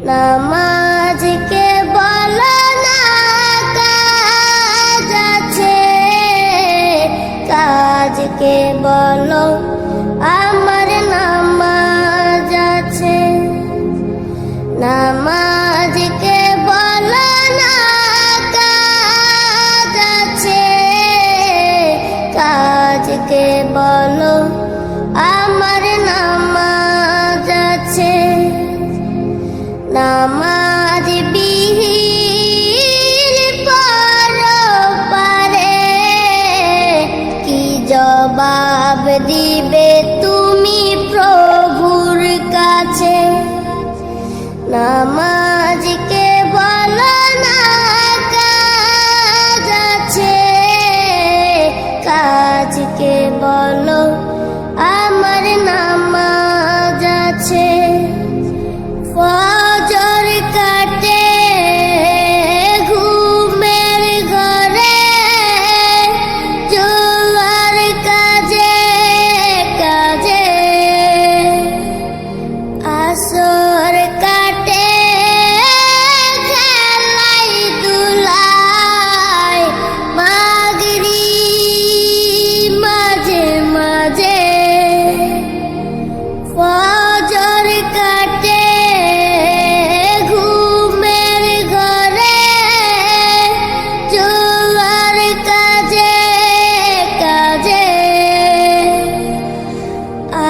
নামাজকে বলো না কাজ আছে, কাজকে বলো আমার নামাজ আছে। নামাজকে বলো না কাজ আছে, কাজকে বলো আমার নামাজ আছে। নামাজ বিহীন পরপারে কি জবাব দিবে তুমি প্রভুর কাছে। নামাজকে বলো না কাজ আছে, কাজকে বলো আমার নামাজ আছে। ফজর কাটে ঘুমের ঘরে, জোয়ার কাজে কাজে। আসর কাটে খেলাই দুলাই, মাগরিব মাঝে মাঝে। ফজর কাটে ঘুমের ঘরে, জোয়ার কাজে কাজে।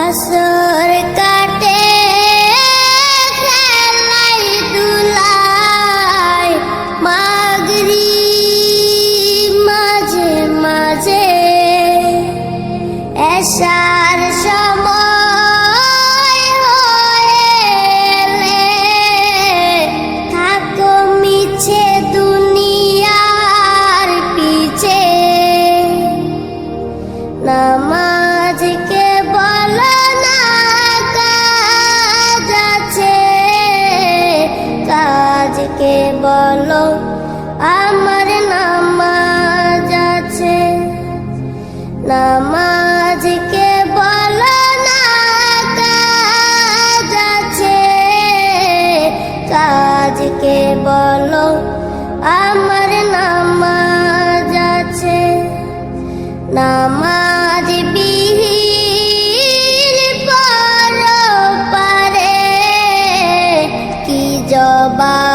আসর কাটে খেলাই দুলাই, মাগরিব মাঝে মাঝে। এশার সময় হলে থাকো মিছে দুনিয়ার পিছে। নামাজকে বলো না কাজ আছে, কাজকে বলো আমার নামাজ আছে। নামাজকে বলো না কাজ আছে, কাজকে বলো আমার নামাজ আছে। নামাজ বিহীন পরপারে কি জবাব